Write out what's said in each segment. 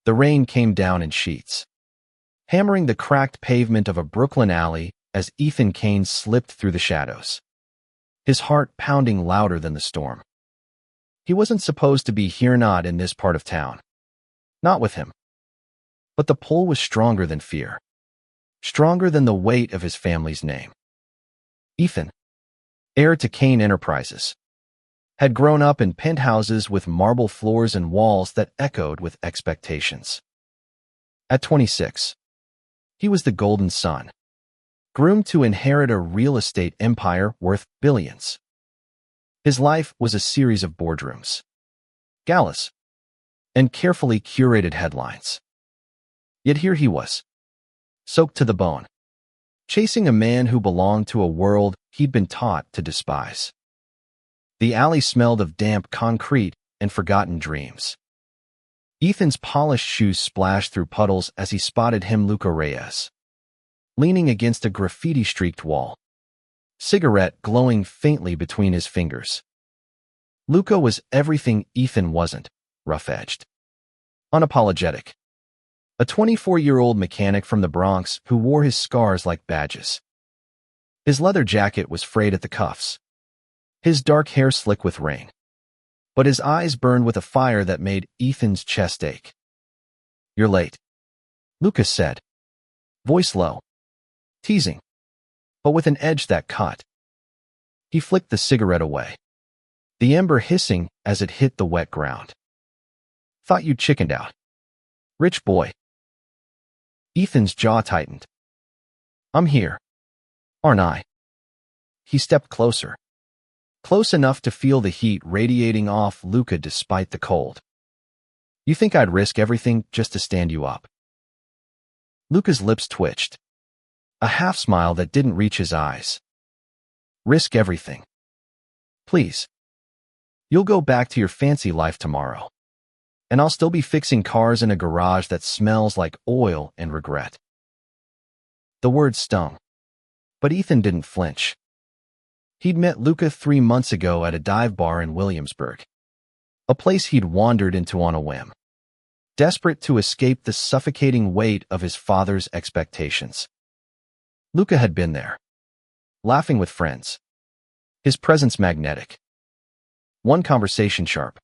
The rain came down in sheets, hammering the cracked pavement of a Brooklyn alley as Ethan Kane slipped through the shadows, his heart pounding louder than the storm. He wasn't supposed to be here, not in this part of town. Not with him. But the pull was stronger than fear, stronger than the weight of his family's name. Ethan, heir to Kane Enterprises, had grown up in penthouses with marble floors and walls that echoed with expectations. At 26, he was the golden son, groomed to inherit a real estate empire worth billions. His life was a series of boardrooms, galas, and carefully curated headlines. Yet here he was, soaked to the bone, chasing a man who belonged to a world he'd been taught to despise. The alley smelled of damp concrete and forgotten dreams. Ethan's polished shoes splashed through puddles as he spotted him, Luca Reyes, leaning against a graffiti-streaked wall, cigarette glowing faintly between his fingers. Luca was everything Ethan wasn't: rough-edged, unapologetic. A 24-year-old mechanic from the Bronx who wore his scars like badges. His leather jacket was frayed at the cuffs, his dark hair slick with rain, but his eyes burned with a fire that made Ethan's chest ache. "You're late," Lucas said, voice low, teasing, but with an edge that cut. He flicked the cigarette away, the ember hissing as it hit the wet ground. "Thought you chickened out. Rich boy." Ethan's jaw tightened. "I'm here, aren't I?" He stepped closer, close enough to feel the heat radiating off Luca despite the cold. "You think I'd risk everything just to stand you up?" Luca's lips twitched, a half-smile that didn't reach his eyes. "Risk everything? Please. You'll go back to your fancy life tomorrow, and I'll still be fixing cars in a garage that smells like oil and regret." The words stung, but Ethan didn't flinch. He'd met Luca 3 months ago at a dive bar in Williamsburg, a place he'd wandered into on a whim, desperate to escape the suffocating weight of his father's expectations. Luca had been there, laughing with friends, his presence magnetic. One conversation sharp,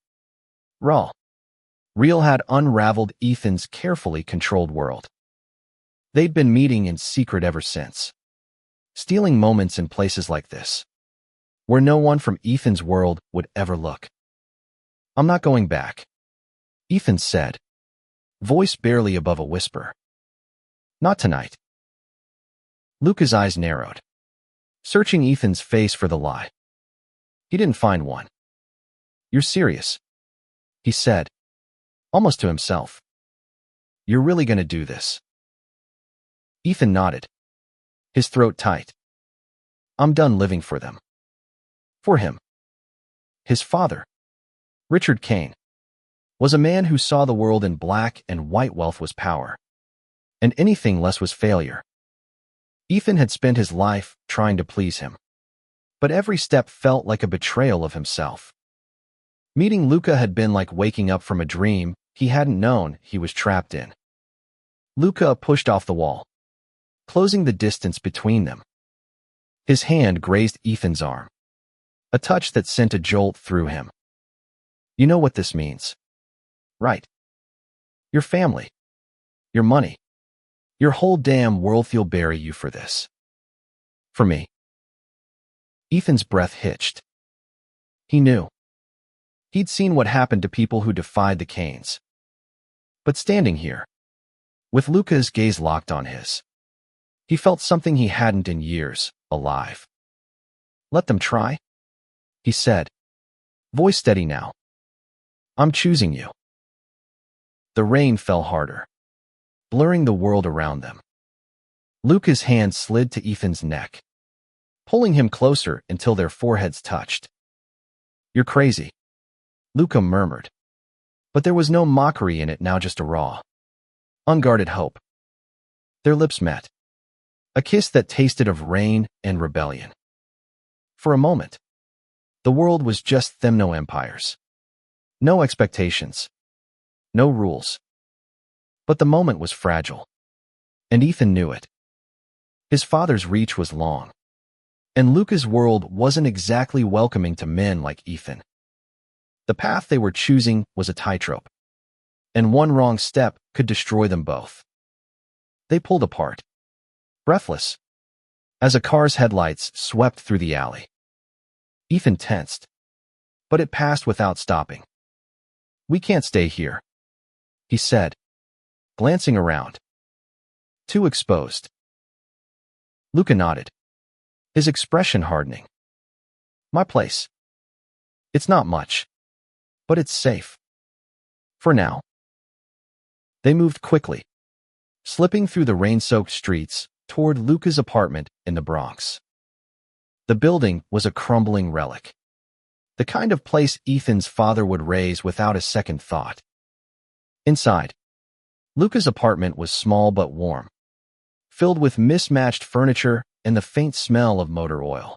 raw, real, had unraveled Ethan's carefully controlled world. They'd been meeting in secret ever since, stealing moments in places like this, where no one from Ethan's world would ever look. "I'm not going back," Ethan said, voice barely above a whisper. "Not tonight." Luca's eyes narrowed, searching Ethan's face for the lie. He didn't find one. "You're serious?" he said, almost to himself. "You're really gonna do this?" Ethan nodded, his throat tight. "I'm done living for them." For him. His father, Richard Kane, was a man who saw the world in black and white. Wealth was power, and anything less was failure. Ethan had spent his life trying to please him, but every step felt like a betrayal of himself. Meeting Luca had been like waking up from a dream he hadn't known he was trapped in. Luca pushed off the wall, closing the distance between them. His hand grazed Ethan's arm, a touch that sent a jolt through him. "You know what this means, right? Your family, your money, your whole damn world. You'll bury you for this." "For me?" Ethan's breath hitched. He knew. He'd seen what happened to people who defied the Kanes. But standing here, with Luca's gaze locked on his, he felt something he hadn't in years: alive. "Let them try," he said, voice steady now. "I'm choosing you." The rain fell harder, blurring the world around them. Luca's hand slid to Ethan's neck, pulling him closer until their foreheads touched. "You're crazy," Luca murmured. But there was no mockery in it now, just a raw, unguarded hope. Their lips met, a kiss that tasted of rain and rebellion. For a moment, the world was just them, no empires, no expectations, no rules, But the moment was fragile, and Ethan knew it. His father's reach was long, and Luca's world wasn't exactly welcoming to men like Ethan. The path they were choosing was a tightrope, and one wrong step could destroy them both. They pulled apart, breathless, as a car's headlights swept through the alley. Ethan tensed, but it passed without stopping. "We can't stay here," he said, glancing around. "Too exposed." Luca nodded, his expression hardening. "My place. It's not much, but it's safe. For now." They moved quickly, slipping through the rain-soaked streets toward Luca's apartment in the Bronx. The building was a crumbling relic, the kind of place Ethan's father would raze without a second thought. Inside, Luca's apartment was small but warm, filled with mismatched furniture and the faint smell of motor oil.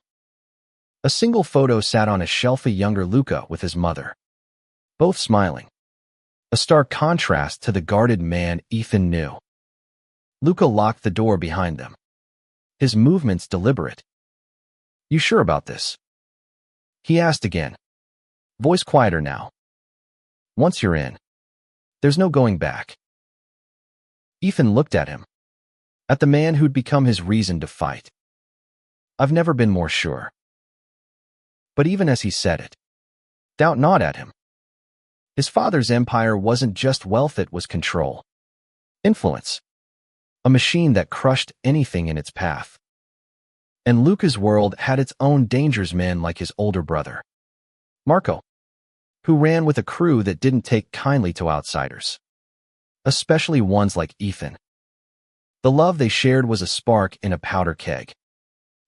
A single photo sat on a shelf, a younger Luca with his mother, both smiling, a stark contrast to the guarded man Ethan knew. Luca locked the door behind them, his movements deliberate. "You sure about this?" he asked again, voice quieter now. "Once you're in, there's no going back." Ethan looked at him, at the man who'd become his reason to fight. "I've never been more sure." But even as he said it, doubt gnawed at him. His father's empire wasn't just wealth, it was control, influence, a machine that crushed anything in its path. And Luca's world had its own dangers, men like his older brother, Marco, who ran with a crew that didn't take kindly to outsiders, especially ones like Ethan. The love they shared was a spark in a powder keg,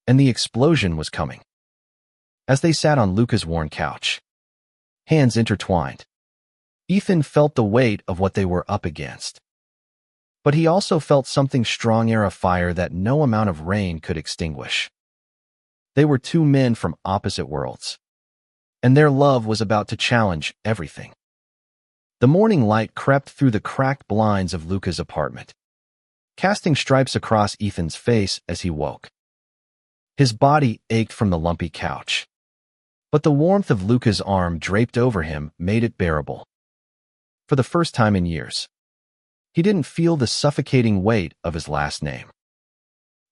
and the explosion was coming. As they sat on Luca's worn couch, hands intertwined, Ethan felt the weight of what they were up against. But he also felt something strong, a fire that no amount of rain could extinguish. They were two men from opposite worlds, and their love was about to challenge everything. The morning light crept through the cracked blinds of Luca's apartment, casting stripes across Ethan's face as he woke. His body ached from the lumpy couch, but the warmth of Luca's arm draped over him made it bearable. For the first time in years, he didn't feel the suffocating weight of his last name.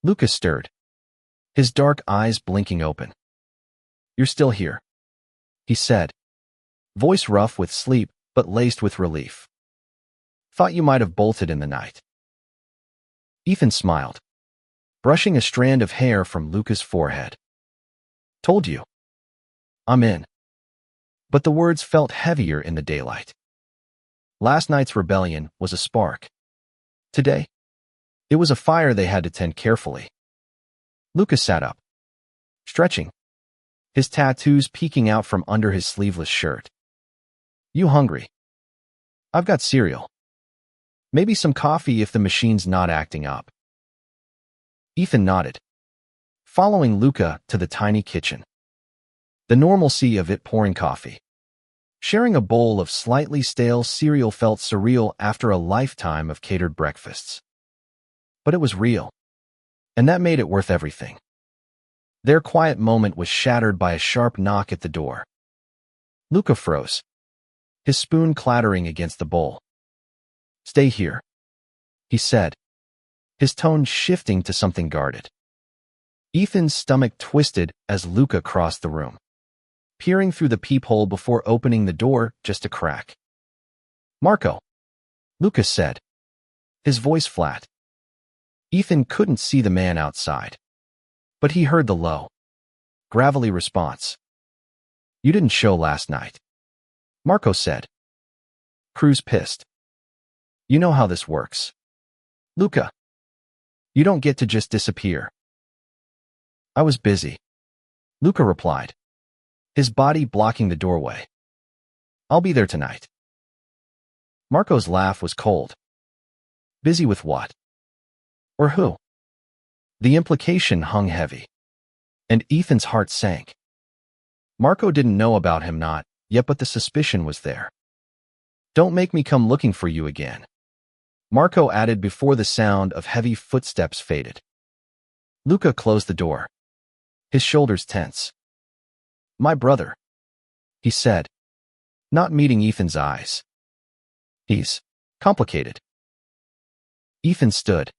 Luca stirred, his dark eyes blinking open. "You're still here," he said, voice rough with sleep but laced with relief. "Thought you might have bolted in the night." Ethan smiled, brushing a strand of hair from Luca's forehead. "Told you. I'm in." But the words felt heavier in the daylight. Last night's rebellion was a spark. Today, it was a fire they had to tend carefully. Luca sat up, stretching, his tattoos peeking out from under his sleeveless shirt. "You hungry?" "I've got cereal. Maybe some coffee if the machine's not acting up." Ethan nodded, following Luca to the tiny kitchen. The normalcy of it pouring coffee, sharing a bowl of slightly stale cereal felt surreal after a lifetime of catered breakfasts. But it was real, and that made it worth everything. Their quiet moment was shattered by a sharp knock at the door. Luca froze, his spoon clattering against the bowl. "Stay here," he said, his tone shifting to something guarded. Ethan's stomach twisted as Luca crossed the room, peering through the peephole before opening the door just a crack. "Marco," Luca said, his voice flat. Ethan couldn't see the man outside, but he heard the low, gravelly response. "You didn't show last night," Marco said. "Crew's pissed. You know how this works. Luca, you don't get to just disappear." "I was busy," Luca replied, his body blocking the doorway. "I'll be there tonight." Marco's laugh was cold. Busy with what? Or who? The implication hung heavy, and Ethan's heart sank. Marco didn't know about him not yet, but the suspicion was there. "Don't make me come looking for you again," Marco added before the sound of heavy footsteps faded. Luca closed the door, his shoulders tense. My brother, he said, not meeting Ethan's eyes. He's complicated. Ethan stood,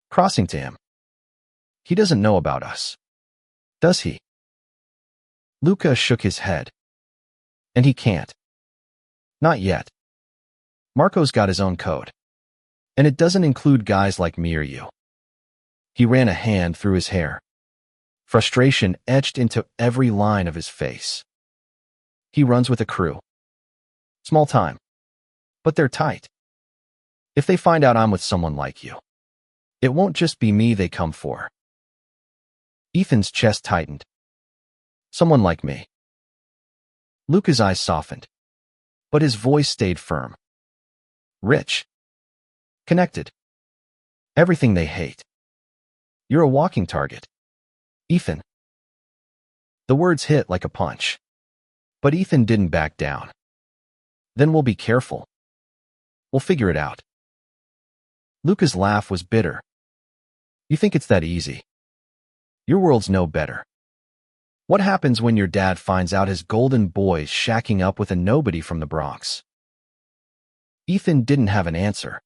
crossing to him. He doesn't know about us, does he? Luca shook his head. And he can't. Not yet. Marco's got his own code. And it doesn't include guys like me or you. He ran a hand through his hair. Frustration etched into every line of his face. He runs with a crew. Small time. But they're tight. If they find out I'm with someone like you, it won't just be me they come for. Ethan's chest tightened. Someone like me. Luca's eyes softened, but his voice stayed firm. Rich. Connected. Everything they hate. You're a walking target. Ethan. The words hit like a punch. But Ethan didn't back down. Then we'll be careful. We'll figure it out. Luca's laugh was bitter. You think it's that easy? Your world's no better. What happens when your dad finds out his golden boy's shacking up with a nobody from the Bronx? Ethan didn't have an answer.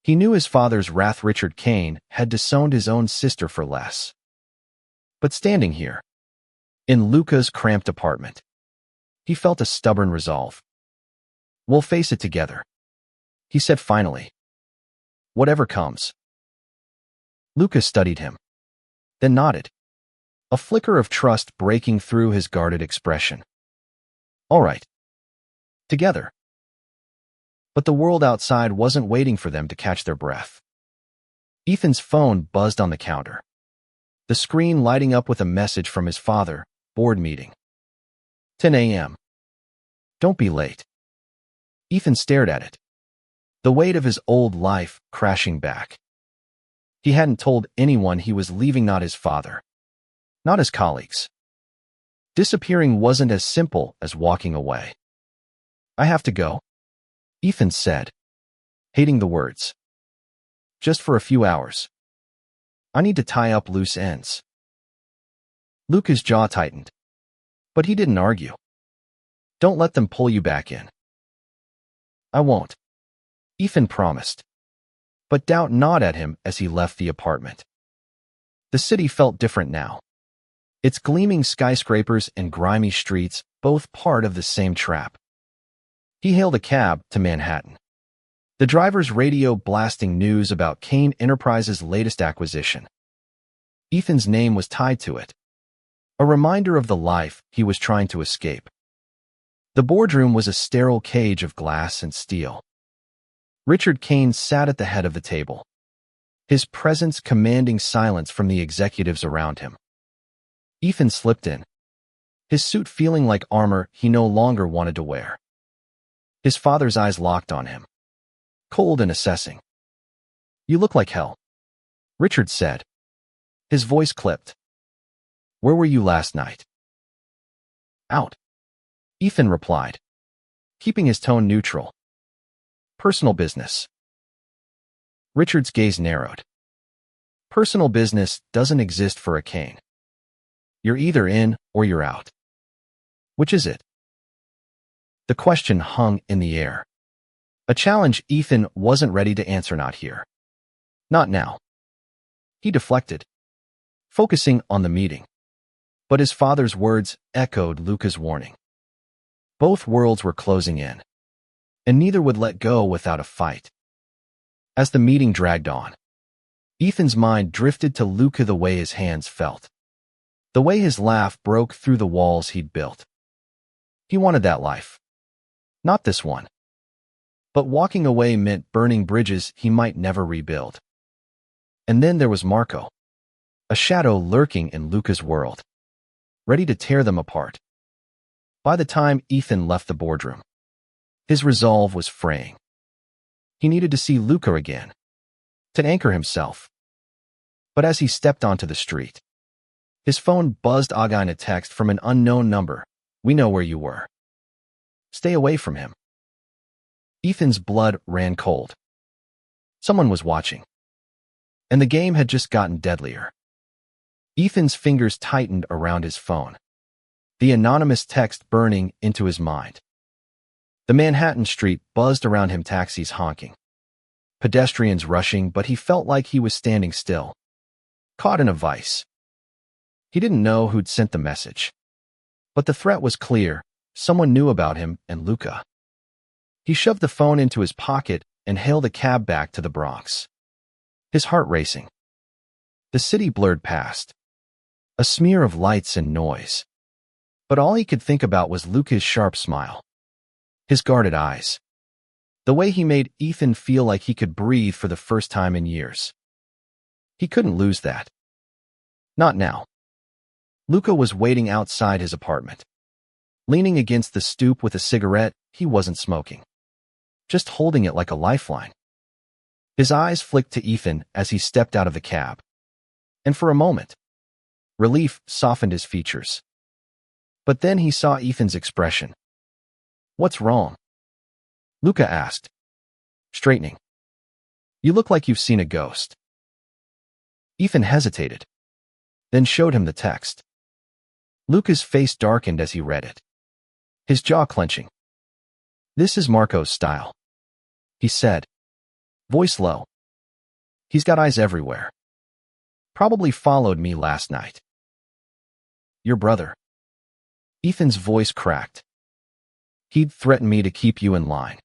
He knew his father's wrath. Richard Kane had disowned his own sister for less. But standing here, in Luca's cramped apartment, he felt a stubborn resolve. We'll face it together, he said finally. Whatever comes. Luca studied him, then nodded, a flicker of trust breaking through his guarded expression. All right. Together. But the world outside wasn't waiting for them to catch their breath. Ethan's phone buzzed on the counter, the screen lighting up with a message from his father. Board meeting. 10 a.m. Don't be late. Ethan stared at it, the weight of his old life crashing back. He hadn't told anyone he was leaving, not his father, not his colleagues. Disappearing wasn't as simple as walking away. I have to go, Ethan said, hating the words. Just for a few hours. I need to tie up loose ends. Luca's jaw tightened, but he didn't argue. Don't let them pull you back in. I won't, Ethan promised. But doubt gnawed at him as he left the apartment. The city felt different now. Its gleaming skyscrapers and grimy streets, both part of the same trap. He hailed a cab to Manhattan, the driver's radio blasting news about Kane Enterprises' latest acquisition. Ethan's name was tied to it, a reminder of the life he was trying to escape. The boardroom was a sterile cage of glass and steel. Richard Kane sat at the head of the table, his presence commanding silence from the executives around him. Ethan slipped in, his suit feeling like armor he no longer wanted to wear. His father's eyes locked on him, cold and assessing. You look like hell, Richard said. His voice clipped. Where were you last night? Out, Ethan replied, keeping his tone neutral. Personal business. Richard's gaze narrowed. Personal business doesn't exist for a Kane. You're either in or you're out. Which is it? The question hung in the air. A challenge Ethan wasn't ready to answer. Not here. Not now. He deflected, focusing on the meeting. But his father's words echoed Luca's warning. Both worlds were closing in, and neither would let go without a fight. As the meeting dragged on, Ethan's mind drifted to Luca, the way his hands felt, the way his laugh broke through the walls he'd built. He wanted that life. Not this one. But walking away meant burning bridges he might never rebuild. And then there was Marco, a shadow lurking in Luca's world, ready to tear them apart. By the time Ethan left the boardroom, his resolve was fraying. He needed to see Luca again, to anchor himself. But as he stepped onto the street, his phone buzzed again, a text from an unknown number. We know where you were. Stay away from him. Ethan's blood ran cold. Someone was watching. And the game had just gotten deadlier. Ethan's fingers tightened around his phone, the anonymous text burning into his mind. The Manhattan street buzzed around him, taxis honking, pedestrians rushing, but he felt like he was standing still, caught in a vice. He didn't know who'd sent the message, but the threat was clear. Someone knew about him and Luca. He shoved the phone into his pocket and hailed a cab back to the Bronx, his heart racing. The city blurred past, a smear of lights and noise. But all he could think about was Luca's sharp smile, his guarded eyes, the way he made Ethan feel like he could breathe for the first time in years. He couldn't lose that. Not now. Luca was waiting outside his apartment, leaning against the stoop with a cigarette. He wasn't smoking, just holding it like a lifeline. His eyes flicked to Ethan as he stepped out of the cab, and for a moment, relief softened his features. But then he saw Ethan's expression. "What's wrong?" Luca asked, straightening. "You look like you've seen a ghost." Ethan hesitated, then showed him the text. Luca's face darkened as he read it, his jaw clenching. "This is Marco's style," he said, voice low. "He's got eyes everywhere. Probably followed me last night." "Your brother?" Ethan's voice cracked. "He'd threatened me to keep you in line."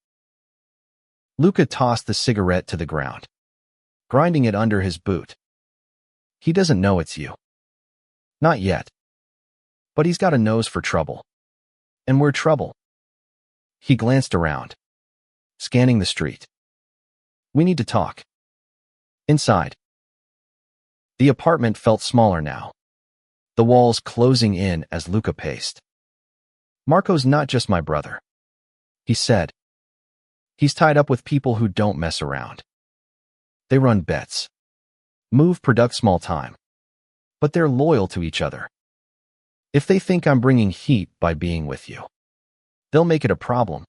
Luca tossed the cigarette to the ground, grinding it under his boot. "He doesn't know it's you. Not yet. But he's got a nose for trouble. And we're trouble." He glanced around, scanning the street. "We need to talk." Inside. The apartment felt smaller now, the walls closing in as Luca paced. "Marco's not just my brother," he said. "He's tied up with people who don't mess around. They run bets, move product small time, but they're loyal to each other. If they think I'm bringing heat by being with you, they'll make it a problem."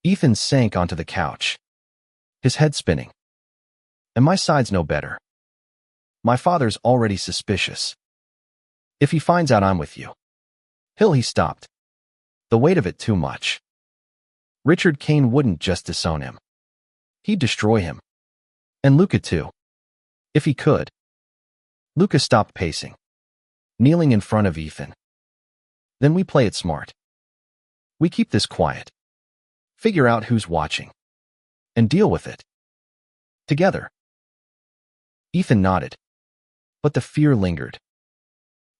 Ethan sank onto the couch, his head spinning. "And my side's no better. My father's already suspicious. If he finds out I'm with you, he stopped. The weight of it too much. Richard Kane wouldn't just disown him. He'd destroy him. And Luca too. If he could." Luca stopped pacing, kneeling in front of Ethan. "Then we play it smart. We keep this quiet. Figure out who's watching. And deal with it. Together." Ethan nodded. But the fear lingered.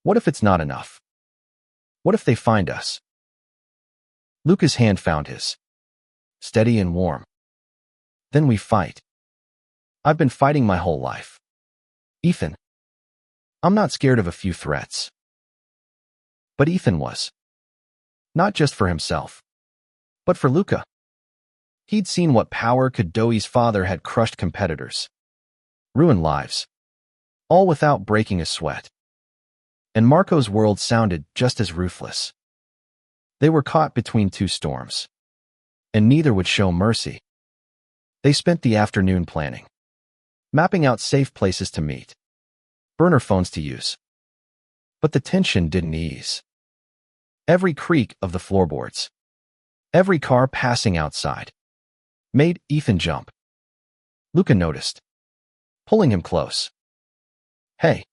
What if it's not enough? What if they find us? Luca's hand found his, steady and warm. "Then we fight. I've been fighting my whole life. Ethan, I'm not scared of a few threats." But Ethan was. Not just for himself, but for Luca. He'd seen what power could do. His father had crushed competitors, ruined lives, all without breaking a sweat. And Marco's world sounded just as ruthless. They were caught between two storms, and neither would show mercy. They spent the afternoon planning, mapping out safe places to meet, burner phones to use. But the tension didn't ease. Every creak of the floorboards, every car passing outside, made Ethan jump. Luca noticed, pulling him close. "Hey,"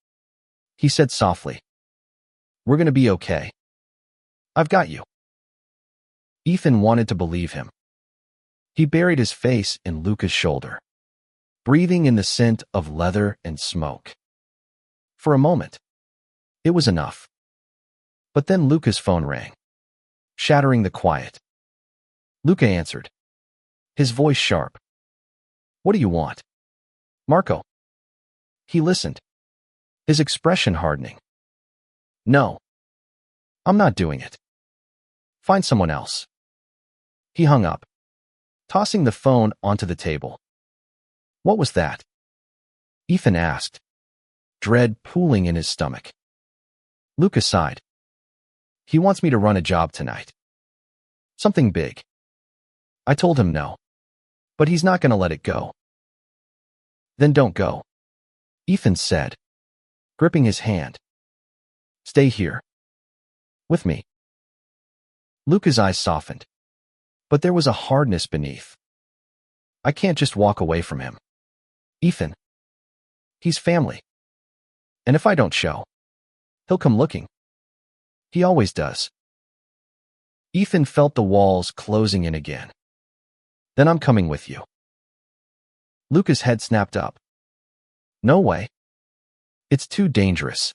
he said softly. "We're gonna be okay. I've got you." Ethan wanted to believe him. He buried his face in Luca's shoulder, breathing in the scent of leather and smoke. For a moment, it was enough. But then Luca's phone rang, shattering the quiet. Luca answered, his voice sharp. "What do you want?" "Marco." He listened, his expression hardening. "No. I'm not doing it. Find someone else." He hung up, tossing the phone onto the table. "What was that?" Ethan asked, dread pooling in his stomach. Luca sighed. "He wants me to run a job tonight. Something big." I told him no. But he's not going to let it go. Then don't go, Ethan said, gripping his hand. Stay here. With me. Luca's eyes softened, but there was a hardness beneath. I can't just walk away from him. Ethan. He's family. And if I don't show, he'll come looking. He always does. Ethan felt the walls closing in again. Then I'm coming with you. Luca's head snapped up. No way. It's too dangerous.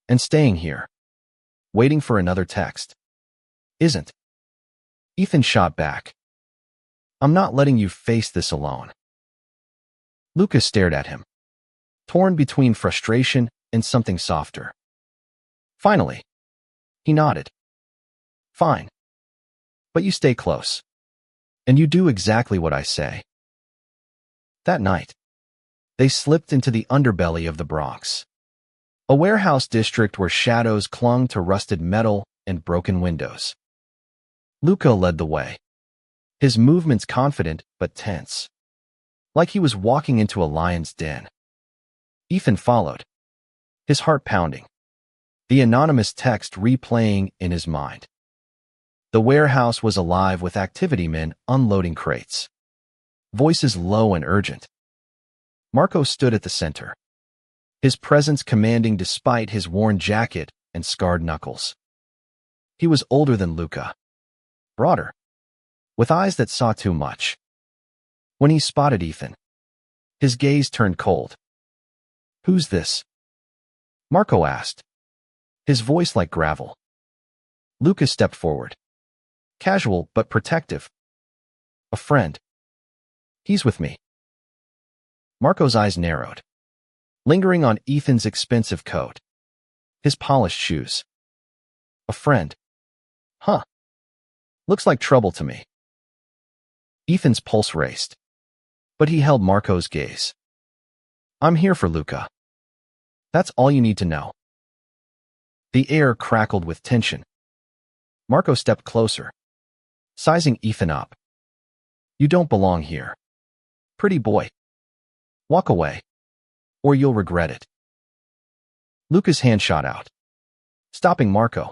And staying here, waiting for another text, isn't. Ethan shot back. I'm not letting you face this alone. Luca stared at him, torn between frustration and something softer. Finally, he nodded. Fine. But you stay close. And you do exactly what I say. That night, they slipped into the underbelly of the Bronx, a warehouse district where shadows clung to rusted metal and broken windows. Luca led the way, his movements confident but tense, like he was walking into a lion's den. Ethan followed, his heart pounding, the anonymous text replaying in his mind. The warehouse was alive with activity men unloading crates, voices low and urgent. Marco stood at the center, his presence commanding despite his worn jacket and scarred knuckles. He was older than Luca, broader, with eyes that saw too much. When he spotted Ethan, his gaze turned cold. Who's this? Marco asked, his voice like gravel. Luca stepped forward, casual but protective. A friend. He's with me. Marco's eyes narrowed, lingering on Ethan's expensive coat, his polished shoes. A friend. Huh. Looks like trouble to me. Ethan's pulse raced, but he held Marco's gaze. I'm here for Luca. That's all you need to know. The air crackled with tension. Marco stepped closer, sizing Ethan up. You don't belong here. Pretty boy. Walk away, or you'll regret it. Luca's hand shot out, stopping Marco.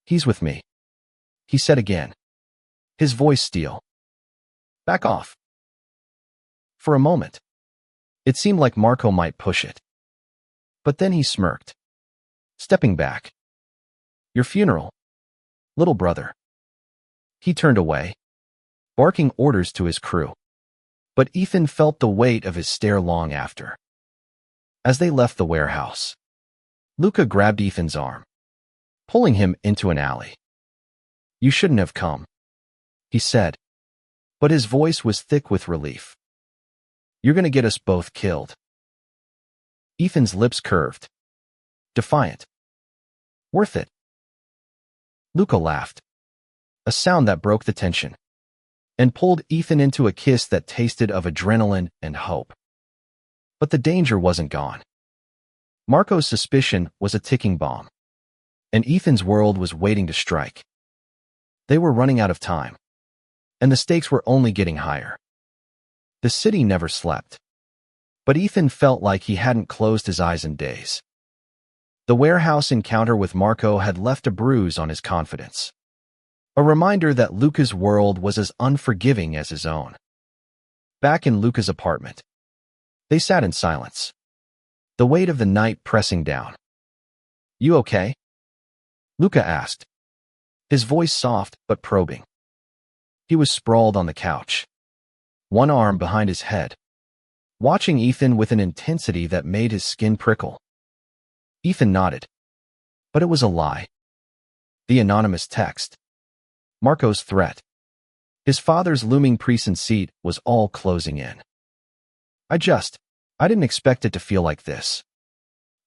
He's with me, he said again, his voice steel. Back off. For a moment, it seemed like Marco might push it. But then he smirked, stepping back. Your funeral, little brother. He turned away, barking orders to his crew. But Ethan felt the weight of his stare long after. As they left the warehouse, Luca grabbed Ethan's arm, pulling him into an alley. You shouldn't have come, he said, but his voice was thick with relief. You're going to get us both killed. Ethan's lips curved, defiant. Worth it. Luca laughed, a sound that broke the tension, and pulled Ethan into a kiss that tasted of adrenaline and hope. But the danger wasn't gone. Marco's suspicion was a ticking bomb, and Ethan's world was waiting to strike. They were running out of time, and the stakes were only getting higher. The city never slept, but Ethan felt like he hadn't closed his eyes in days. The warehouse encounter with Marco had left a bruise on his confidence. A reminder that Luca's world was as unforgiving as his own. Back in Luca's apartment, they sat in silence, the weight of the night pressing down. You okay? Luca asked, his voice soft but probing. He was sprawled on the couch, one arm behind his head, watching Ethan with an intensity that made his skin prickle. Ethan nodded, but it was a lie. The anonymous text, Marco's threat, his father's looming precinct was all closing in. I didn't expect it to feel like this,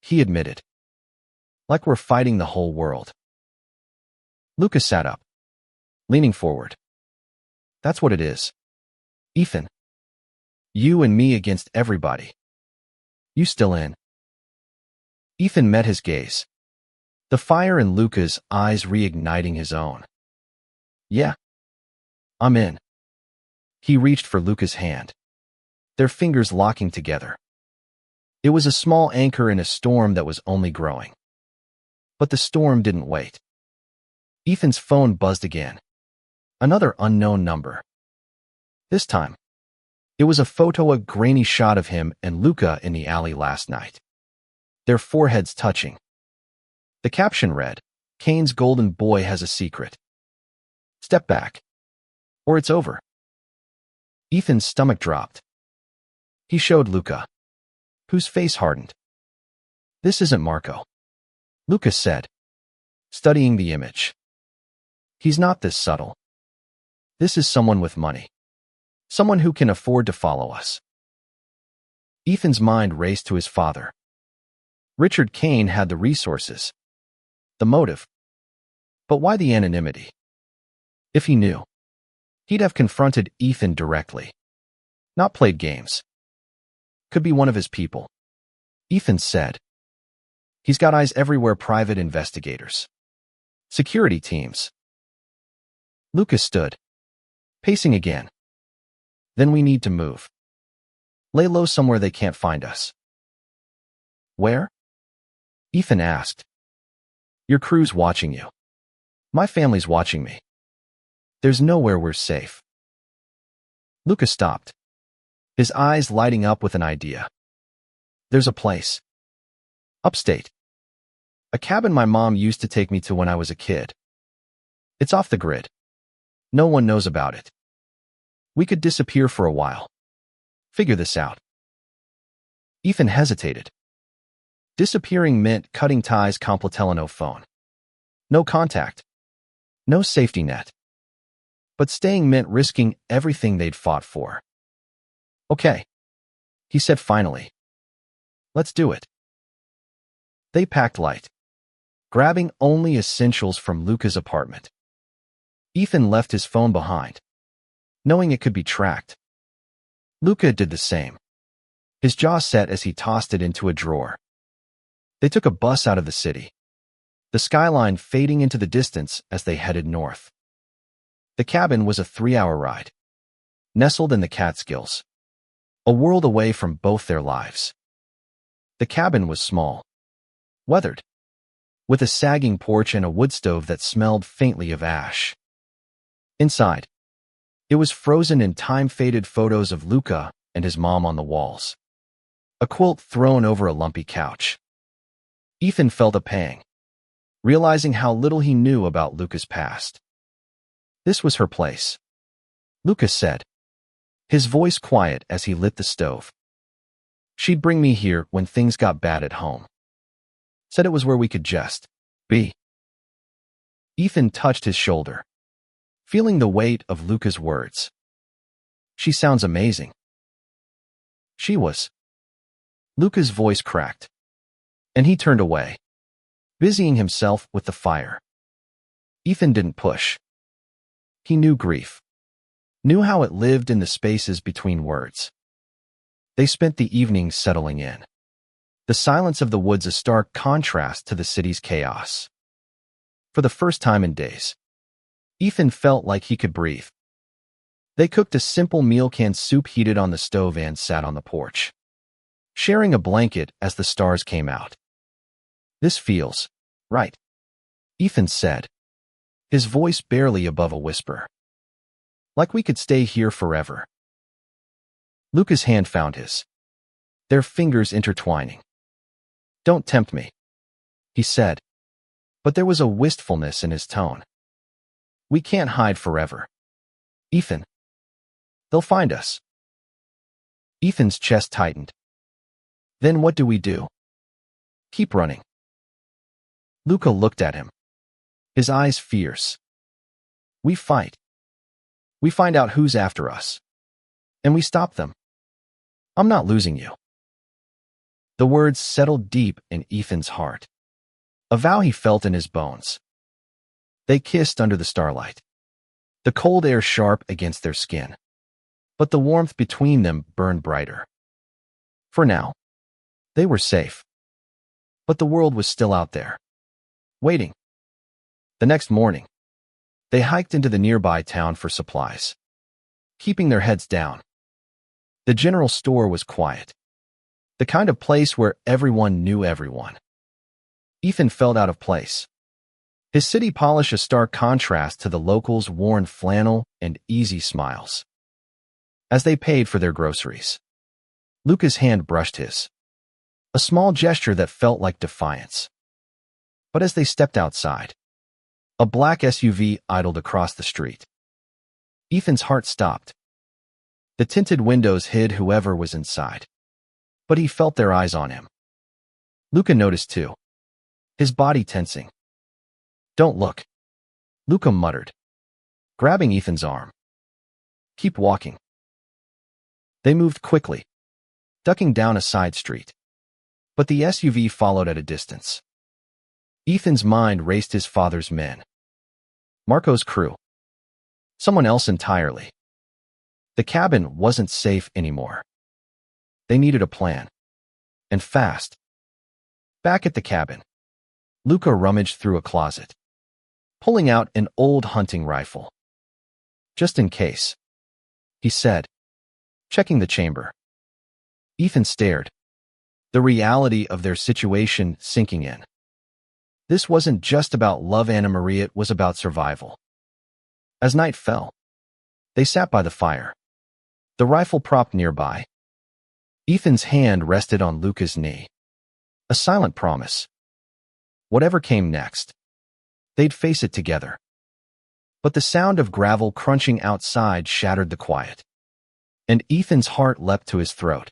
he admitted. Like we're fighting the whole world. Luca sat up, leaning forward. That's what it is. Ethan. You and me against everybody. You still in? Ethan met his gaze, the fire in Luca's eyes reigniting his own. Yeah. I'm in. He reached for Luca's hand, their fingers locking together. It was a small anchor in a storm that was only growing. But the storm didn't wait. Ethan's phone buzzed again. Another unknown number. This time, it was a grainy shot of him and Luca in the alley last night, their foreheads touching. The caption read, "Kane's golden boy has a secret. Step back, or it's over." Ethan's stomach dropped. He showed Luca, whose face hardened. "This isn't Marco," Luca said, studying the image. "He's not this subtle. This is someone with money. Someone who can afford to follow us." Ethan's mind raced to his father. Richard Kane had the resources, the motive. But why the anonymity? If he knew, he'd have confronted Ethan directly, not played games. Could be one of his people, Ethan said. He's got eyes everywhere, private investigators, security teams. Lucas stood, pacing again. "Then we need to move. Lay low somewhere they can't find us." "Where?" Ethan asked. "Your crew's watching you. My family's watching me. There's nowhere we're safe." Lucas stopped, his eyes lighting up with an idea. "There's a place. Upstate. A cabin my mom used to take me to when I was a kid. It's off the grid. No one knows about it. We could disappear for a while. Figure this out." Ethan hesitated. Disappearing meant cutting ties, no phone. No contact. No safety net. But staying meant risking everything they'd fought for. "Okay," he said finally. "Let's do it." They packed light, grabbing only essentials from Luca's apartment. Ethan left his phone behind, knowing it could be tracked. Luca did the same, his jaw set as he tossed it into a drawer. They took a bus out of the city, the skyline fading into the distance as they headed north. The cabin was a 3-hour ride, nestled in the Catskills, a world away from both their lives. The cabin was small, weathered, with a sagging porch and a wood stove that smelled faintly of ash. Inside, it was frozen in time-faded photos of Luca and his mom on the walls, a quilt thrown over a lumpy couch. Ethan felt a pang, realizing how little he knew about Luca's past. "This was her place," Luca said, his voice quiet as he lit the stove. "She'd bring me here when things got bad at home. Said it was where we could just be." Ethan touched his shoulder, feeling the weight of Luca's words. "She sounds amazing." She was. Luca's voice cracked, and he turned away, busying himself with the fire. Ethan didn't push. He knew grief, knew how it lived in the spaces between words. They spent the evening settling in, the silence of the woods a stark contrast to the city's chaos. For the first time in days, Ethan felt like he could breathe. They cooked a simple meal, canned soup heated on the stove, and sat on the porch, sharing a blanket as the stars came out. "This feels right," Ethan said, his voice barely above a whisper. "Like we could stay here forever." Luca's hand found his, their fingers intertwining. "Don't tempt me," he said, but there was a wistfulness in his tone. "We can't hide forever, Ethan. They'll find us." Ethan's chest tightened. "Then what do we do?" "Keep running." Luca looked at him, his eyes fierce. "We fight. We find out who's after us, and we stop them. I'm not losing you." The words settled deep in Ethan's heart, a vow he felt in his bones. They kissed under the starlight, the cold air sharp against their skin, but the warmth between them burned brighter. For now, they were safe, but the world was still out there, waiting. The next morning, they hiked into the nearby town for supplies, keeping their heads down. The general store was quiet. The kind of place where everyone knew everyone. Ethan felt out of place. His city polish a stark contrast to the locals' worn flannel and easy smiles. As they paid for their groceries, Luca's hand brushed his. A small gesture that felt like defiance. But as they stepped outside, a black SUV idled across the street. Ethan's heart stopped. The tinted windows hid whoever was inside, but he felt their eyes on him. Luca noticed too, his body tensing. "Don't look," Luca muttered, grabbing Ethan's arm. "Keep walking." They moved quickly, ducking down a side street, but the SUV followed at a distance. Ethan's mind raced his father's men. Marco's crew. Someone else entirely. The cabin wasn't safe anymore. They needed a plan. And fast. Back at the cabin, Luca rummaged through a closet, pulling out an old hunting rifle. "Just in case," he said, checking the chamber. Ethan stared, the reality of their situation sinking in. This wasn't just about love Anna Maria, it was about survival. As night fell, they sat by the fire, the rifle propped nearby. Ethan's hand rested on Luca's knee. A silent promise. Whatever came next, they'd face it together. But the sound of gravel crunching outside shattered the quiet, and Ethan's heart leapt to his throat.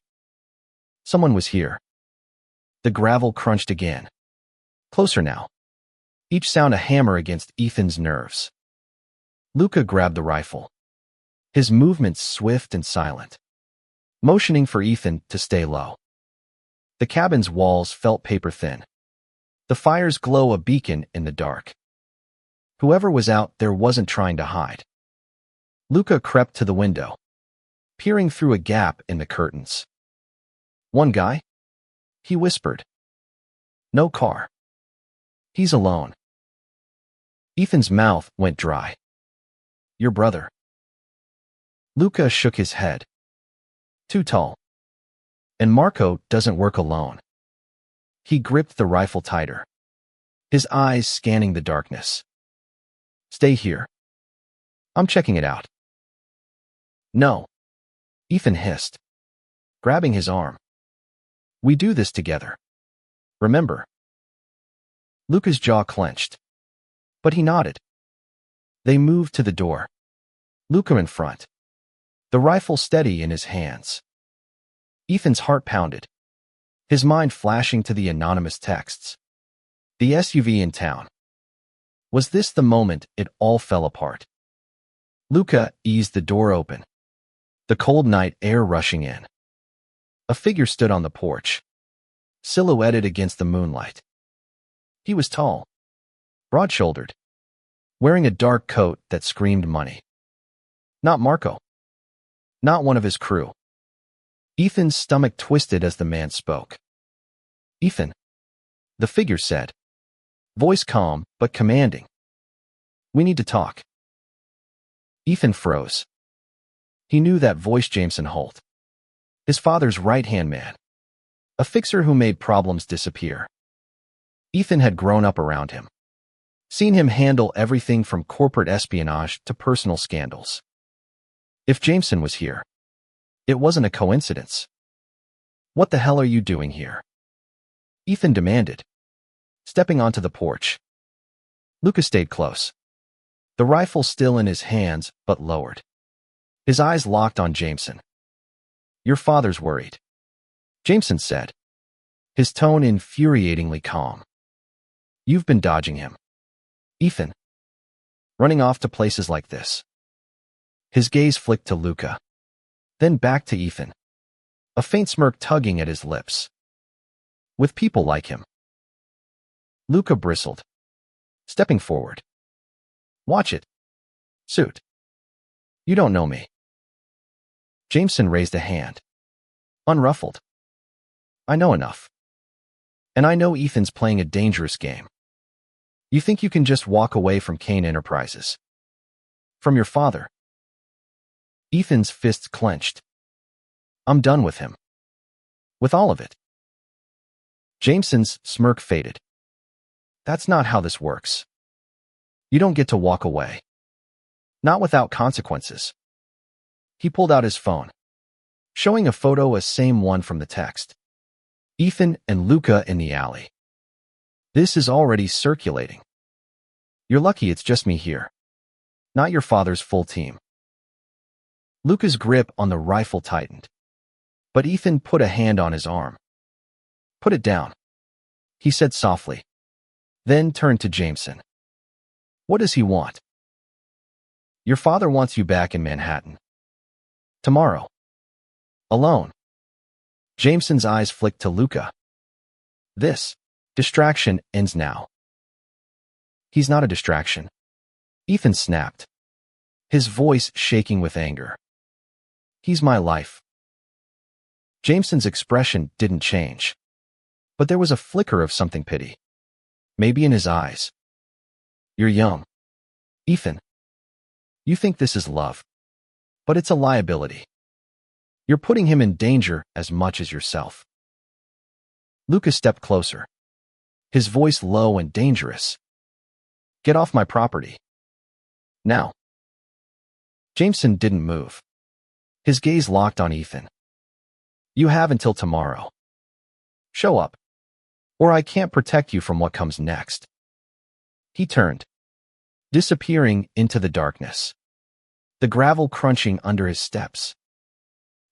Someone was here. The gravel crunched again. Closer now. Each sound a hammer against Ethan's nerves. Luca grabbed the rifle, his movements swift and silent, motioning for Ethan to stay low. The cabin's walls felt paper-thin. The fire's glow a beacon in the dark. Whoever was out there wasn't trying to hide. Luca crept to the window, peering through a gap in the curtains. "One guy?" he whispered. "No car. He's alone." Ethan's mouth went dry. "Your brother?" Luca shook his head. "Too tall. And Marco doesn't work alone." He gripped the rifle tighter, his eyes scanning the darkness. "Stay here. I'm checking it out." "No," Ethan hissed, grabbing his arm. "We do this together. Remember?" Luca's jaw clenched, but he nodded. They moved to the door, Luca in front, the rifle steady in his hands. Ethan's heart pounded, his mind flashing to the anonymous texts. The SUV in town. Was this the moment it all fell apart? Luca eased the door open, the cold night air rushing in. A figure stood on the porch, silhouetted against the moonlight. He was tall, broad-shouldered, wearing a dark coat that screamed money. Not Marco. Not one of his crew. Ethan's stomach twisted as the man spoke. "Ethan," the figure said, voice calm but commanding. "We need to talk." Ethan froze. He knew that voice. Jameson Holt, his father's right-hand man, a fixer who made problems disappear. Ethan had grown up around him, seen him handle everything from corporate espionage to personal scandals. If Jameson was here, it wasn't a coincidence. "What the hell are you doing here?" Ethan demanded, stepping onto the porch. Luca stayed close, the rifle still in his hands but lowered. His eyes locked on Jameson. "Your father's worried," Jameson said, his tone infuriatingly calm. "You've been dodging him, Ethan. Running off to places like this." His gaze flicked to Luca, then back to Ethan, a faint smirk tugging at his lips. "With people like him." Luca bristled, stepping forward. "Watch it. Suit. You don't know me." Jameson raised a hand, unruffled. "I know enough. And I know Ethan's playing a dangerous game. You think you can just walk away from Kane Enterprises? From your father?" Ethan's fists clenched. I'm done with him. With all of it. Jameson's smirk faded. That's not how this works. You don't get to walk away. Not without consequences. He pulled out his phone, showing a photo, a same one from the text. Ethan and Luca in the alley. This is already circulating. You're lucky it's just me here. Not your father's full team. Luca's grip on the rifle tightened, but Ethan put a hand on his arm. Put it down, he said softly, then turned to Jameson. What does he want? Your father wants you back in Manhattan. Tomorrow. Alone. Jameson's eyes flicked to Luca. This distraction ends now. He's not a distraction. Ethan snapped, his voice shaking with anger. He's my life. Jameson's expression didn't change, but there was a flicker of something pity, maybe in his eyes. You're young, Ethan. You think this is love, but it's a liability. You're putting him in danger as much as yourself. Luca stepped closer, his voice low and dangerous. Get off my property. Now. Jameson didn't move. His gaze locked on Ethan. You have until tomorrow. Show up, or I can't protect you from what comes next. He turned, disappearing into the darkness, the gravel crunching under his steps.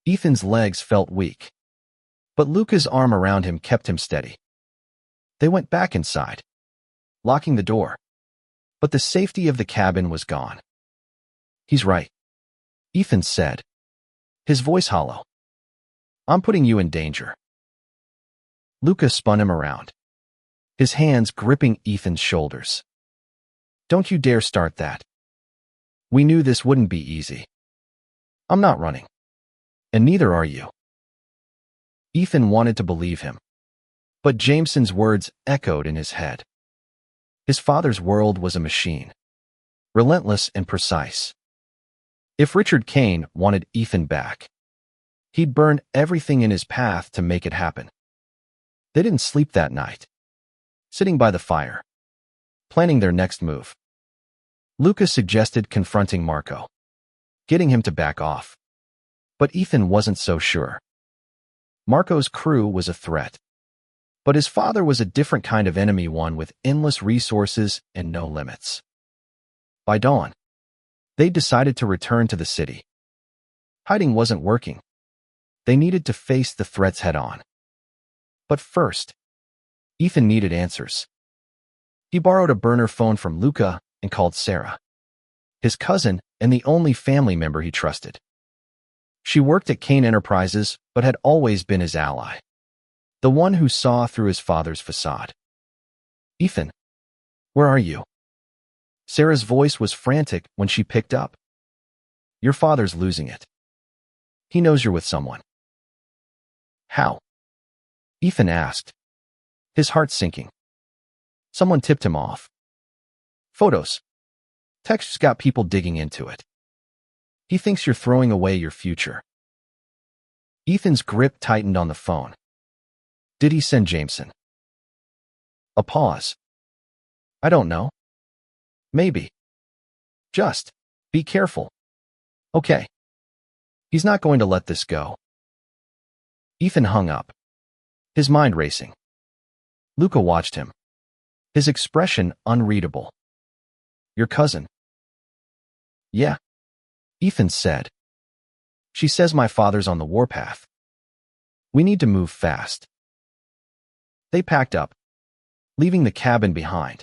Ethan's legs felt weak, but Luca's arm around him kept him steady. They went back inside, locking the door, but the safety of the cabin was gone. He's right, Ethan said, his voice hollow. I'm putting you in danger. Luca spun him around, his hands gripping Ethan's shoulders. Don't you dare start that. We knew this wouldn't be easy. I'm not running. And neither are you. Ethan wanted to believe him, but Jameson's words echoed in his head. His father's world was a machine, relentless and precise. If Richard Kane wanted Ethan back, he'd burn everything in his path to make it happen. They didn't sleep that night, sitting by the fire, planning their next move. Luca suggested confronting Marco, getting him to back off. But Ethan wasn't so sure. Marco's crew was a threat, but his father was a different kind of enemy, one with endless resources and no limits. By dawn, they decided to return to the city. Hiding wasn't working. They needed to face the threats head-on. But first, Ethan needed answers. He borrowed a burner phone from Luca and called Sarah, his cousin and the only family member he trusted. She worked at Kane Enterprises, but had always been his ally, the one who saw through his father's facade. Ethan, where are you? Sarah's voice was frantic when she picked up. Your father's losing it. He knows you're with someone. How? Ethan asked, his heart sinking. Someone tipped him off. Photos. Texts got people digging into it. He thinks you're throwing away your future. Ethan's grip tightened on the phone. Did he send Jameson? A pause. I don't know. Maybe. Just be careful. Okay. He's not going to let this go. Ethan hung up, his mind racing. Luca watched him, his expression unreadable. Your cousin? Yeah, Ethan said. She says my father's on the warpath. We need to move fast. They packed up, leaving the cabin behind.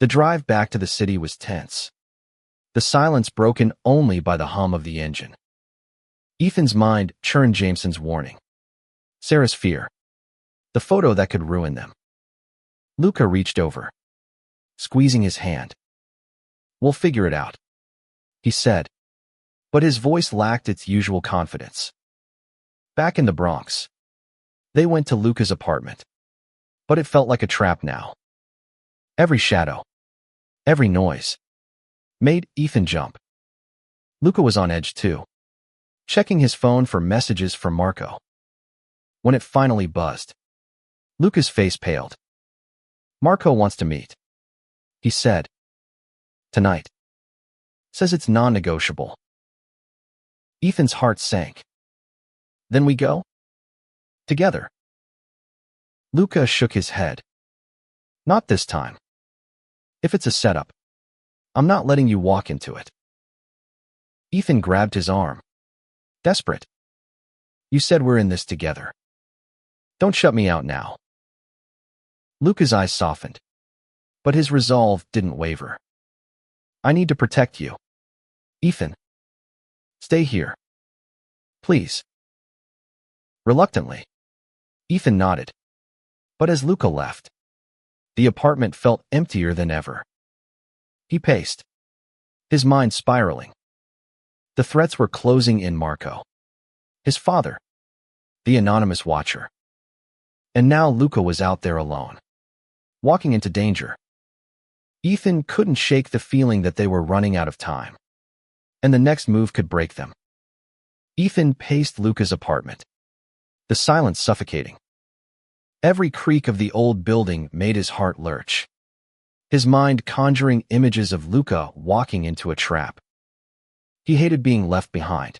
The drive back to the city was tense, the silence broken only by the hum of the engine. Ethan's mind churned Jameson's warning, Sarah's fear, the photo that could ruin them. Luca reached over, squeezing his hand. We'll figure it out, he said, but his voice lacked its usual confidence. Back in the Bronx, they went to Luca's apartment, but it felt like a trap now. Every shadow, every noise, made Ethan jump. Luca was on edge too. checking his phone for messages from Marco. When it finally buzzed, Luca's face paled. "Marco wants to meet," he said. "Tonight. Says it's non-negotiable." Ethan's heart sank. "Then we go? Together?" Luca shook his head. "Not this time. If it's a setup, I'm not letting you walk into it." Ethan grabbed his arm. Desperate. "You said we're in this together. Don't shut me out now." Luca's eyes softened, but his resolve didn't waver. "I need to protect you. Ethan. Stay here. Please." Reluctantly, Ethan nodded. But as Luca left, the apartment felt emptier than ever. He paced, his mind spiraling. The threats were closing in: Marco, his father, the anonymous watcher. And now Luca was out there alone, walking into danger. Ethan couldn't shake the feeling that they were running out of time, and the next move could break them. Ethan paced Luca's apartment, the silence suffocating. Every creak of the old building made his heart lurch, his mind conjuring images of Luca walking into a trap. He hated being left behind,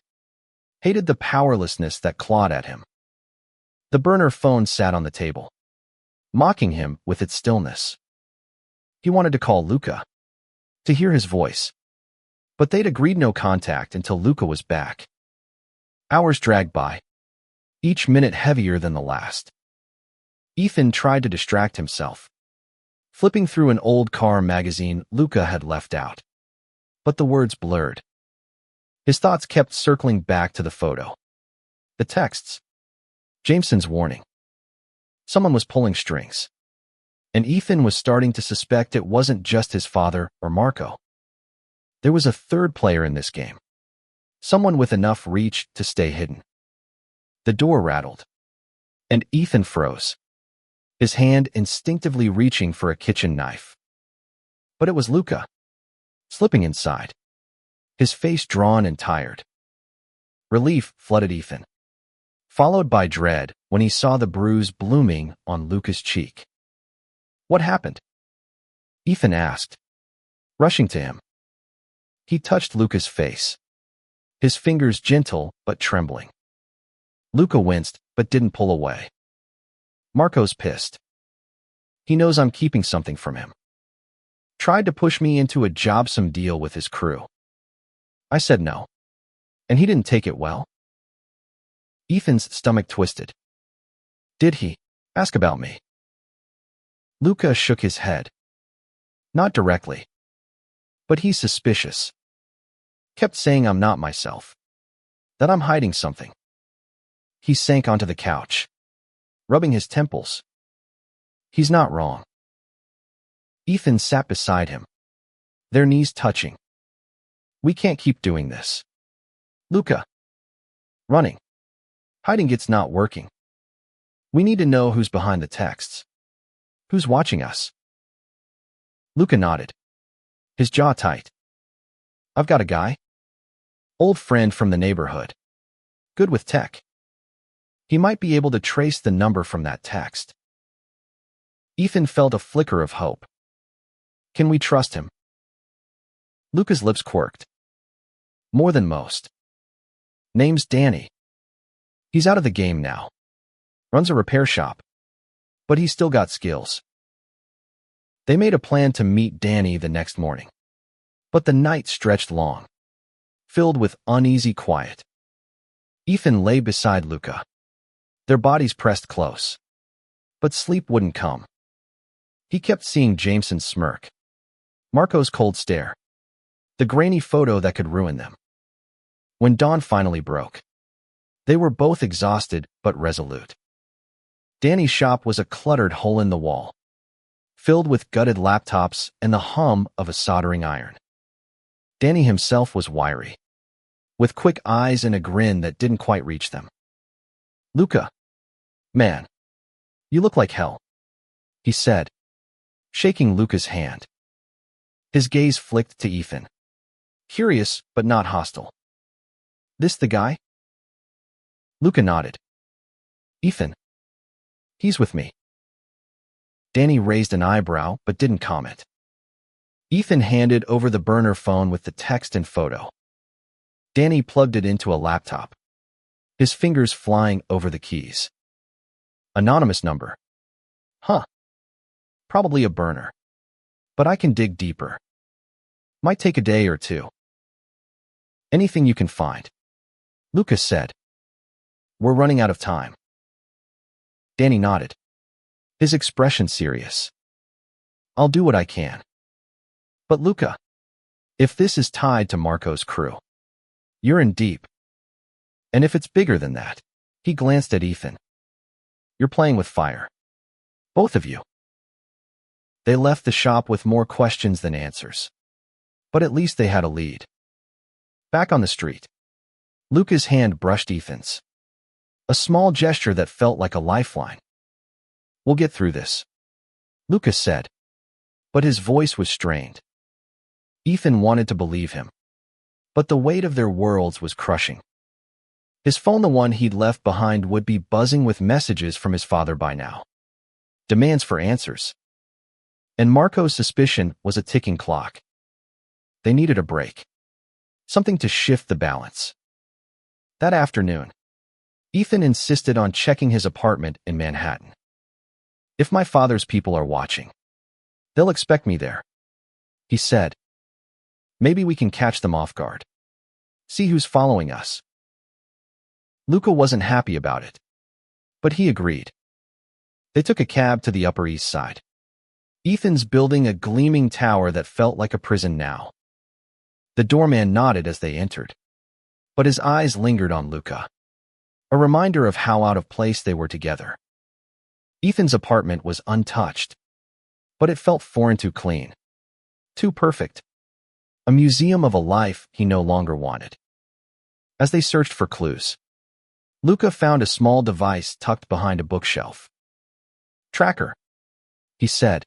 hated the powerlessness that clawed at him. The burner phone sat on the table, mocking him with its stillness. He wanted to call Luca, to hear his voice, but they'd agreed no contact until Luca was back. Hours dragged by, each minute heavier than the last. Ethan tried to distract himself, flipping through an old car magazine Luca had left out. But the words blurred. His thoughts kept circling back to the photo, the texts, Jameson's warning. Someone was pulling strings, and Ethan was starting to suspect it wasn't just his father or Marco. There was a third player in this game, someone with enough reach to stay hidden. The door rattled, and Ethan froze, his hand instinctively reaching for a kitchen knife. But it was Luca, slipping inside, his face drawn and tired. Relief flooded Ethan, followed by dread when he saw the bruise blooming on Luca's cheek. "What happened?" Ethan asked, rushing to him. He touched Luca's face, his fingers gentle but trembling. Luca winced but didn't pull away. "Marco's pissed. He knows I'm keeping something from him. Tried to push me into a jobsome deal with his crew. I said no, and he didn't take it well." Ethan's stomach twisted. "Did he ask about me?" Luca shook his head. "Not directly, but he's suspicious. Kept saying I'm not myself, that I'm hiding something." He sank onto the couch, rubbing his temples. "He's not wrong." Ethan sat beside him, their knees touching. "We can't keep doing this. Luca. Running. Hiding it's not working. We need to know who's behind the texts. Who's watching us?" Luca nodded, his jaw tight. "I've got a guy. Old friend from the neighborhood. Good with tech. He might be able to trace the number from that text." Ethan felt a flicker of hope. "Can we trust him?" Luca's lips quirked. "More than most. Name's Danny. He's out of the game now. Runs a repair shop. But he's still got skills." They made a plan to meet Danny the next morning. But the night stretched long, filled with uneasy quiet. Ethan lay beside Luca, their bodies pressed close. But sleep wouldn't come. He kept seeing Jameson's smirk, Marco's cold stare, the grainy photo that could ruin them. When dawn finally broke, they were both exhausted but resolute. Danny's shop was a cluttered hole in the wall, filled with gutted laptops and the hum of a soldering iron. Danny himself was wiry, with quick eyes and a grin that didn't quite reach them. "Luca, man, you look like hell," he said, shaking Luca's hand. His gaze flicked to Ethan, curious but not hostile. "This the guy?" Luca nodded. Ethan. He's with me. Danny raised an eyebrow but didn't comment. Ethan handed over the burner phone with the text and photo. Danny plugged it into a laptop, his fingers flying over the keys. Anonymous number. Huh. Probably a burner. But I can dig deeper. Might take a day or two. Anything you can find. Lucas said. We're running out of time. Danny nodded, his expression serious. I'll do what I can. But Luca, if this is tied to Marco's crew, you're in deep. And if it's bigger than that, he glanced at Ethan. You're playing with fire. Both of you. They left the shop with more questions than answers. But at least they had a lead. Back on the street, Luca's hand brushed Ethan's. A small gesture that felt like a lifeline. We'll get through this, Lucas said. But his voice was strained. Ethan wanted to believe him. But the weight of their worlds was crushing. His phone, the one he'd left behind, would be buzzing with messages from his father by now. Demands for answers. And Marco's suspicion was a ticking clock. They needed a break. Something to shift the balance. That afternoon, Ethan insisted on checking his apartment in Manhattan. If my father's people are watching, they'll expect me there, he said. Maybe we can catch them off guard. See who's following us. Luca wasn't happy about it, but he agreed. They took a cab to the Upper East Side. Ethan's building a gleaming tower that felt like a prison now. The doorman nodded as they entered, but his eyes lingered on Luca, a reminder of how out of place they were together. Ethan's apartment was untouched, but it felt foreign, too clean, too perfect. A museum of a life he no longer wanted. As they searched for clues, Luca found a small device tucked behind a bookshelf. Tracker, he said,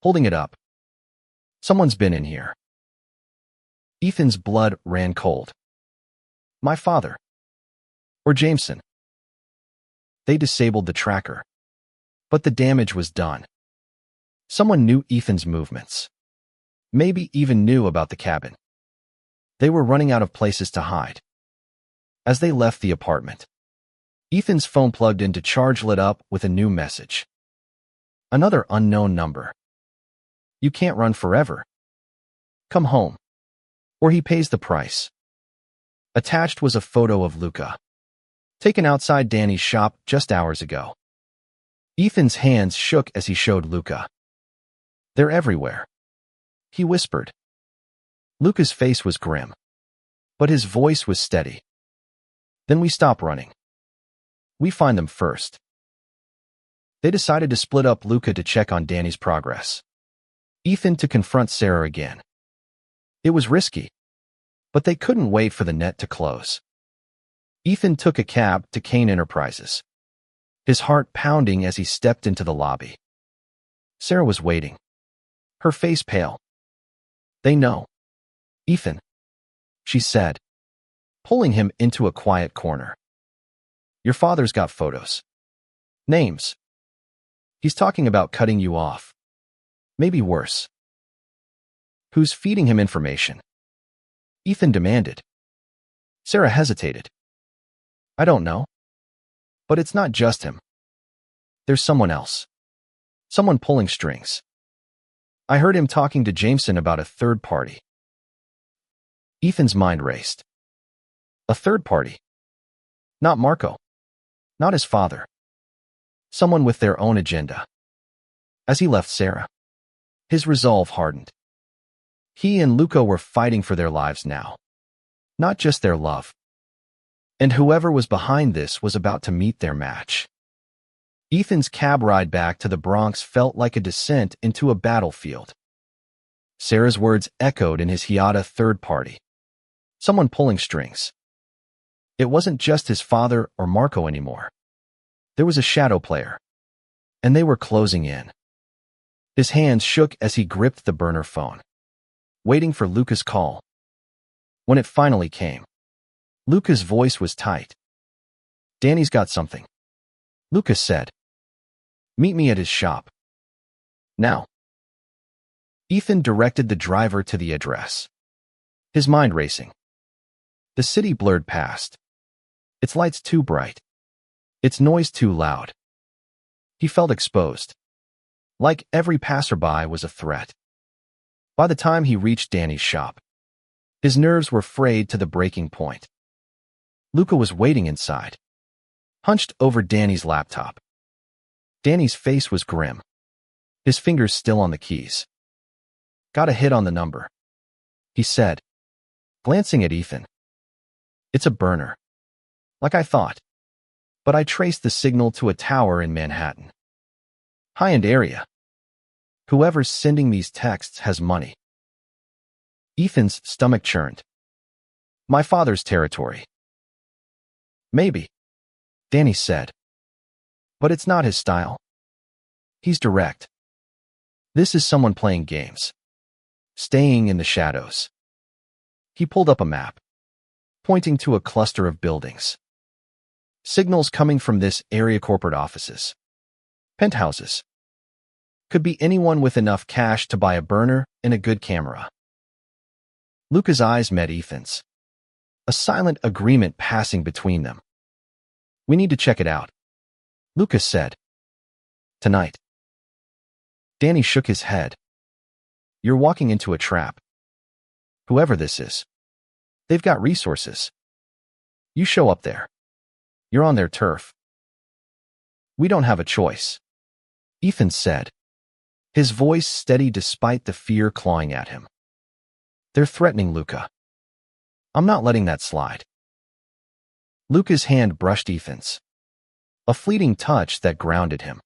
holding it up. Someone's been in here. Ethan's blood ran cold. My father. Or Jameson. They disabled the tracker. But the damage was done. Someone knew Ethan's movements. Maybe even knew about the cabin. They were running out of places to hide. As they left the apartment, Ethan's phone plugged in to charge lit up with a new message. Another unknown number. You can't run forever. Come home. Or he pays the price. Attached was a photo of Luca, taken outside Danny's shop just hours ago. Ethan's hands shook as he showed Luca. They're everywhere, he whispered. Luca's face was grim, but his voice was steady. Then we stop running. We find them first. They decided to split up, Luca to check on Danny's progress, Ethan to confront Sarah again. It was risky, but they couldn't wait for the net to close. Ethan took a cab to Kane Enterprises, his heart pounding as he stepped into the lobby. Sarah was waiting, her face pale. They know. Ethan, she said, pulling him into a quiet corner. Your father's got photos. Names. He's talking about cutting you off. Maybe worse. Who's feeding him information? Ethan demanded. Sarah hesitated. I don't know. But it's not just him. There's someone else. Someone pulling strings. I heard him talking to Jameson about a third party. Ethan's mind raced. A third party? Not Marco. Not his father. Someone with their own agenda. As he left Sarah, his resolve hardened. He and Luca were fighting for their lives now, not just their love. And whoever was behind this was about to meet their match. Ethan's cab ride back to the Bronx felt like a descent into a battlefield. Sarah's words echoed in his Hiata third party. Someone pulling strings. It wasn't just his father or Marco anymore. There was a shadow player, and they were closing in. His hands shook as he gripped the burner phone, waiting for Luca's call. When it finally came, Luca's voice was tight. Danny's got something, Lucas said. Meet me at his shop. Now. Ethan directed the driver to the address, his mind racing. The city blurred past. Its lights too bright. Its noise too loud. He felt exposed. Like every passerby was a threat. By the time he reached Danny's shop, his nerves were frayed to the breaking point. Luca was waiting inside, hunched over Danny's laptop. Danny's face was grim, his fingers still on the keys. Got a hit on the number, he said, glancing at Ethan. It's a burner. Like I thought. But I traced the signal to a tower in Manhattan. High-end area. Whoever's sending these texts has money. Ethan's stomach churned. My father's territory. Maybe, Danny said. But it's not his style. He's direct. This is someone playing games. Staying in the shadows. He pulled up a map, pointing to a cluster of buildings. Signals coming from this area: corporate offices, penthouses. Could be anyone with enough cash to buy a burner and a good camera. Luca's eyes met Ethan's, a silent agreement passing between them. We need to check it out, Lucas said. Tonight. Danny shook his head. You're walking into a trap. Whoever this is, they've got resources. You show up there. You're on their turf. We don't have a choice, Ethan said, his voice steady despite the fear clawing at him. They're threatening Luca. I'm not letting that slide. Luca's hand brushed Ethan's, a fleeting touch that grounded him.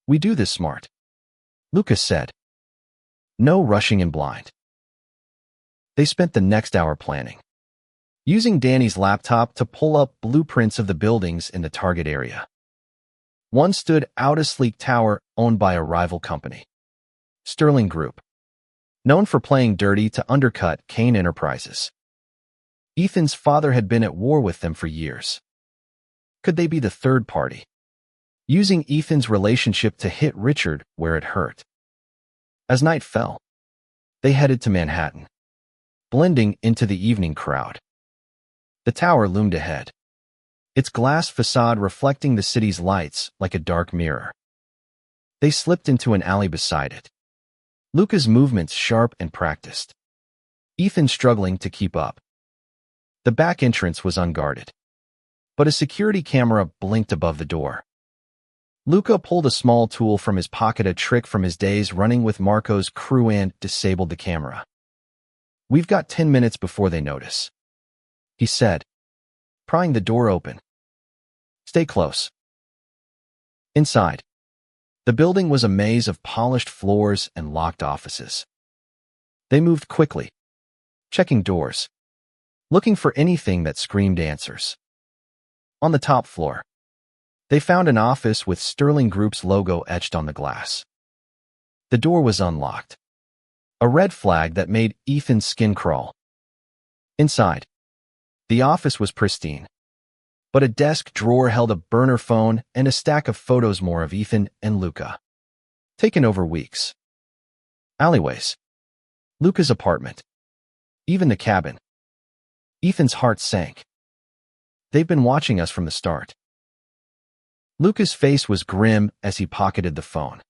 We do this smart, Lucas said. No rushing in blind. They spent the next hour planning, using Danny's laptop to pull up blueprints of the buildings in the target area. One stood out, a sleek tower owned by a rival company, Sterling Group, known for playing dirty to undercut Kane Enterprises. Ethan's father had been at war with them for years. Could they be the third party, using Ethan's relationship to hit Richard where it hurt? As night fell, they headed to Manhattan, blending into the evening crowd. The tower loomed ahead, its glass facade reflecting the city's lights like a dark mirror. They slipped into an alley beside it, Luca's movements sharp and practiced, Ethan struggling to keep up. The back entrance was unguarded, but a security camera blinked above the door. Luca pulled a small tool from his pocket, a trick from his days running with Marco's crew, and disabled the camera. We've got 10 minutes before they notice, he said, prying the door open. Stay close. Inside, the building was a maze of polished floors and locked offices. They moved quickly, checking doors, looking for anything that screamed answers. On the top floor, they found an office with Sterling Group's logo etched on the glass. The door was unlocked, a red flag that made Ethan's skin crawl. Inside, the office was pristine, but a desk drawer held a burner phone and a stack of photos, more of Ethan and Luca, taken over weeks. Alleyways, Luca's apartment, even the cabin. Ethan's heart sank. They've been watching us from the start. Luca's face was grim as he pocketed the phone.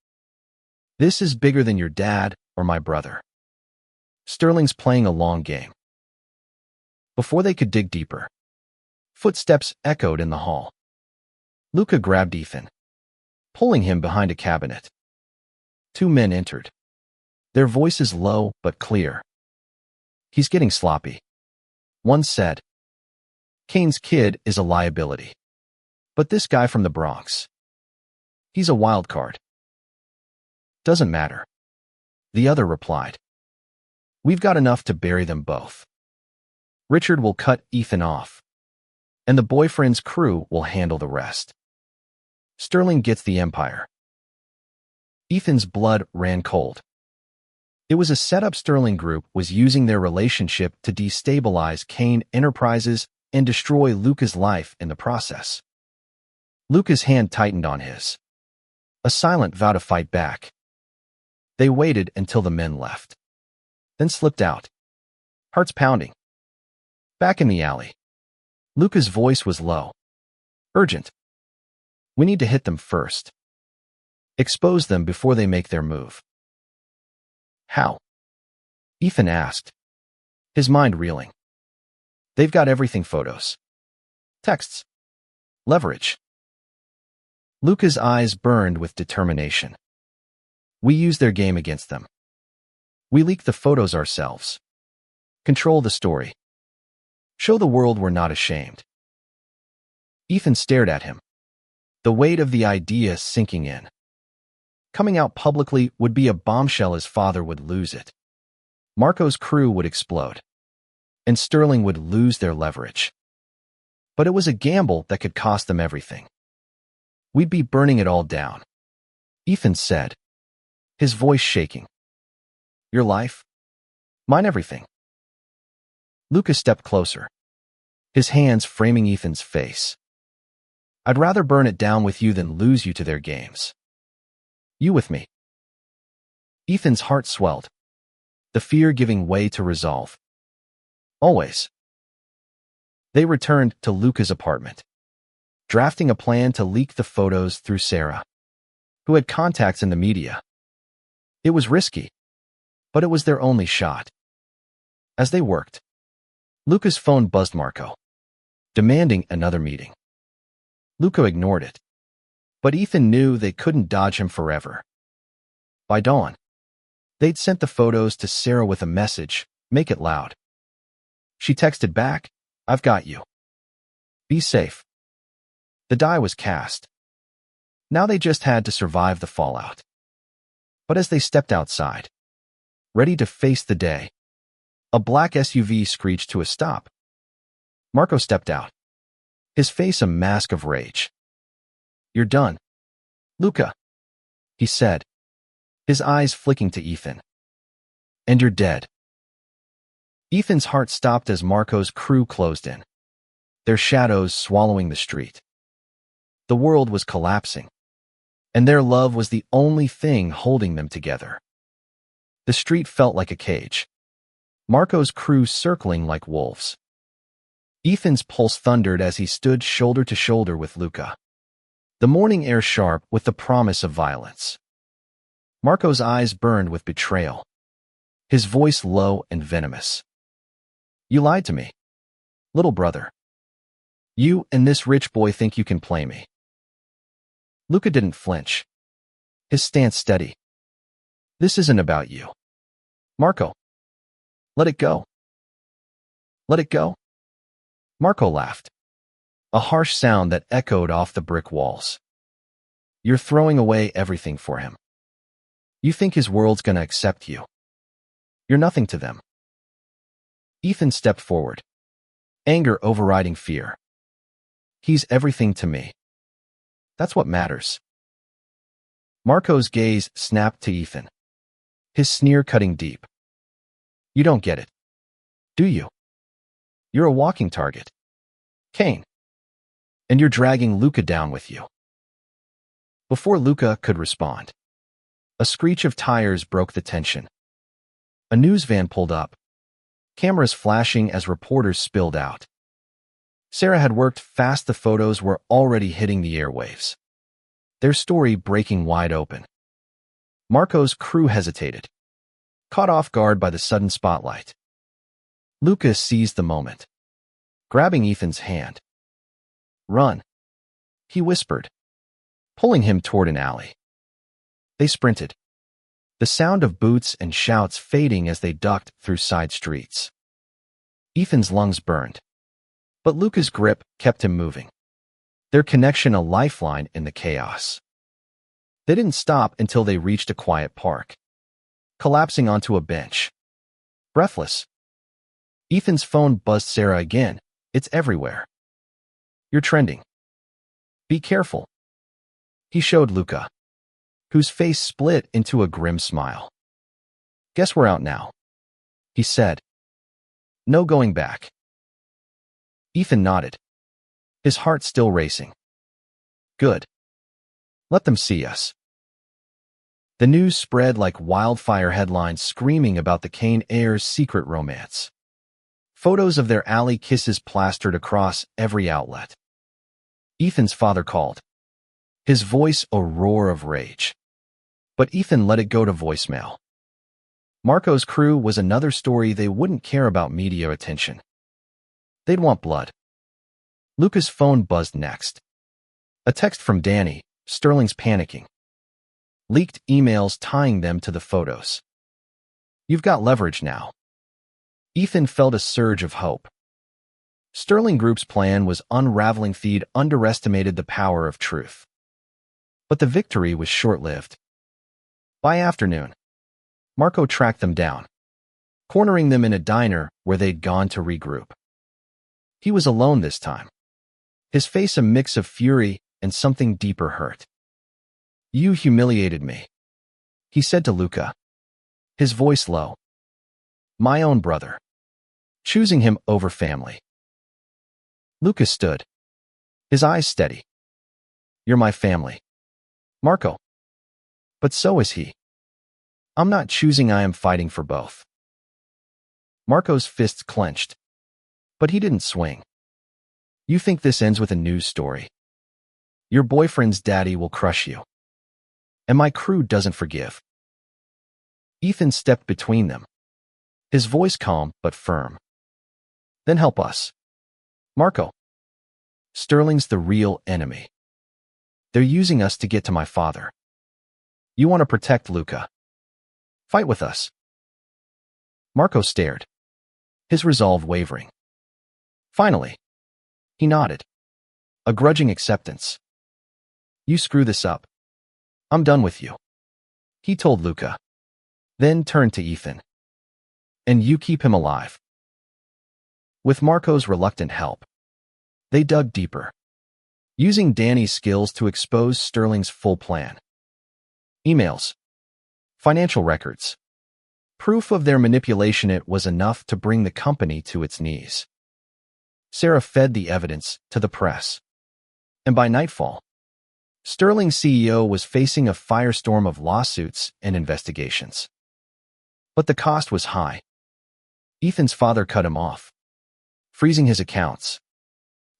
This is bigger than your dad or my brother. Sterling's playing a long game. Before they could dig deeper, footsteps echoed in the hall. Luca grabbed Ethan, pulling him behind a cabinet. Two men entered, their voices low but clear. He's getting sloppy, one said. Kane's kid is a liability. But this guy from the Bronx, he's a wild card. Doesn't matter, the other replied. We've got enough to bury them both. Richard will cut Ethan off, and the boyfriend's crew will handle the rest. Sterling gets the empire. Ethan's blood ran cold. It was a setup. Sterling Group was using their relationship to destabilize Kane Enterprises and destroy Luca's life in the process. Luca's hand tightened on his. A silent vow to fight back. They waited until the men left, then slipped out, hearts pounding. Back in the alley, Luca's voice was low, urgent. We need to hit them first. Expose them before they make their move. How? Ethan asked, his mind reeling. They've got everything: photos, texts, leverage. Luca's eyes burned with determination. We use their game against them. We leak the photos ourselves. Control the story. Show the world we're not ashamed. Ethan stared at him, the weight of the idea sinking in. Coming out publicly would be a bombshell. His father would lose it. Marco's crew would explode, and Sterling would lose their leverage. But it was a gamble that could cost them everything. We'd be burning it all down, Ethan said, his voice shaking. Your life? Mine, everything. Luca stepped closer, his hands framing Ethan's face. I'd rather burn it down with you than lose you to their games. You with me. Ethan's heart swelled, the fear giving way to resolve. Always. They returned to Luca's apartment, drafting a plan to leak the photos through Sarah, who had contacts in the media. It was risky, but it was their only shot. As they worked, Luca's phone buzzed Marco, demanding another meeting. Luca ignored it, but Ethan knew they couldn't dodge him forever. By dawn, they'd sent the photos to Sarah with a message: make it loud. She texted back, I've got you. Be safe. The die was cast. Now they just had to survive the fallout. But as they stepped outside, ready to face the day, a black SUV screeched to a stop. Marco stepped out, his face a mask of rage. You're done, Luca, he said, his eyes flicking to Ethan. And you're dead. Ethan's heart stopped as Marco's crew closed in, their shadows swallowing the street. The world was collapsing, and their love was the only thing holding them together. The street felt like a cage, Marco's crew circling like wolves. Ethan's pulse thundered as he stood shoulder to shoulder with Luca, the morning air sharp with the promise of violence. Marco's eyes burned with betrayal, his voice low and venomous. You lied to me, little brother. You and this rich boy think you can play me. Luca didn't flinch, his stance steady. This isn't about you, Marco. Let it go. Let it go. Marco laughed, a harsh sound that echoed off the brick walls. You're throwing away everything for him. You think his world's gonna accept you. You're nothing to them. Ethan stepped forward, anger overriding fear. He's everything to me. That's what matters. Marco's gaze snapped to Ethan, his sneer cutting deep. You don't get it, do you? You're a walking target, Kane. And you're dragging Luca down with you. Before Luca could respond, a screech of tires broke the tension. A news van pulled up, cameras flashing as reporters spilled out. Sarah had worked fast. The photos were already hitting the airwaves, their story breaking wide open. Marco's crew hesitated, caught off guard by the sudden spotlight. Luca seized the moment, grabbing Ethan's hand. Run, he whispered, pulling him toward an alley. They sprinted, the sound of boots and shouts fading as they ducked through side streets. Ethan's lungs burned, but Luca's grip kept him moving, their connection a lifeline in the chaos. They didn't stop until they reached a quiet park, collapsing onto a bench. Breathless, Ethan's phone buzzed. Sarah again. It's everywhere. You're trending. Be careful. He showed Luca, whose face split into a grim smile. Guess we're out now, he said. No going back. Ethan nodded, his heart still racing. Good. Let them see us. The news spread like wildfire, headlines screaming about the Kane heirs' secret romance. Photos of their alley kisses plastered across every outlet. Ethan's father called, his voice a roar of rage. But Ethan let it go to voicemail. Marco's crew was another story. They wouldn't care about media attention. They'd want blood. Luca's phone buzzed next. A text from Danny. Sterling's panicking. Leaked emails tying them to the photos. You've got leverage now. Ethan felt a surge of hope. Sterling Group's plan was unraveling. Feed underestimated the power of truth. But the victory was short-lived. By afternoon, Marco tracked them down, cornering them in a diner where they'd gone to regroup. He was alone this time, his face a mix of fury and something deeper hurt. You humiliated me, he said to Luca, his voice low. My own brother. Choosing him over family. Luca stood, his eyes steady. You're my family, Marco. But so is he. I'm not choosing, I am fighting for both. Marco's fists clenched, but he didn't swing. You think this ends with a news story? Your boyfriend's daddy will crush you. And my crew doesn't forgive. Ethan stepped between them, his voice calm but firm. Then help us. Marco. Sterling's the real enemy. They're using us to get to my father. You want to protect Luca. Fight with us. Marco stared, his resolve wavering. Finally, he nodded, a grudging acceptance. You screw this up, I'm done with you, he told Luca, then turned to Ethan. And you keep him alive. With Marco's reluctant help, they dug deeper, using Danny's skills to expose Sterling's full plan. Emails, financial records, proof of their manipulation. It was enough to bring the company to its knees. Sarah fed the evidence to the press. And by nightfall, Sterling's CEO was facing a firestorm of lawsuits and investigations. But the cost was high. Ethan's father cut him off, freezing his accounts,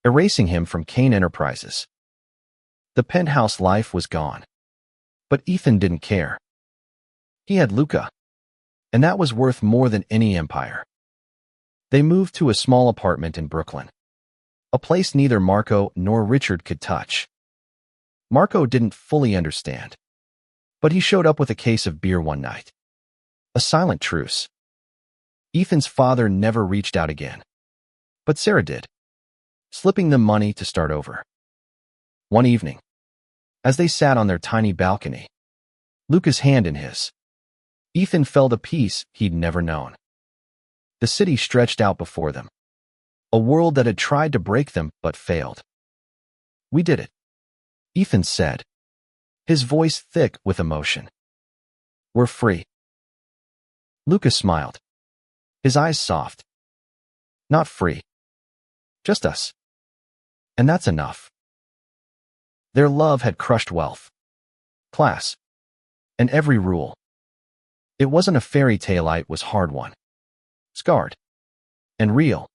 erasing him from Kane Enterprises. The penthouse life was gone. But Ethan didn't care. He had Luca, and that was worth more than any empire. They moved to a small apartment in Brooklyn, a place neither Marco nor Richard could touch. Marco didn't fully understand, but he showed up with a case of beer one night. A silent truce. Ethan's father never reached out again, but Sarah did, slipping them money to start over. One evening, as they sat on their tiny balcony, Luca's hand in his, Ethan felt a peace he'd never known. The city stretched out before them, a world that had tried to break them but failed. We did it, Ethan said, his voice thick with emotion. We're free. Luca smiled, his eyes soft. Not free. Just us. And that's enough. Their love had crushed wealth, class, and every rule. It wasn't a fairy tale, it was hard won, scarred, and real.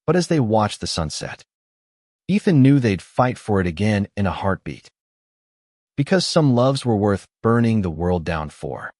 But as they watched the sunset, Ethan knew they'd fight for it again in a heartbeat. Because some loves were worth burning the world down for.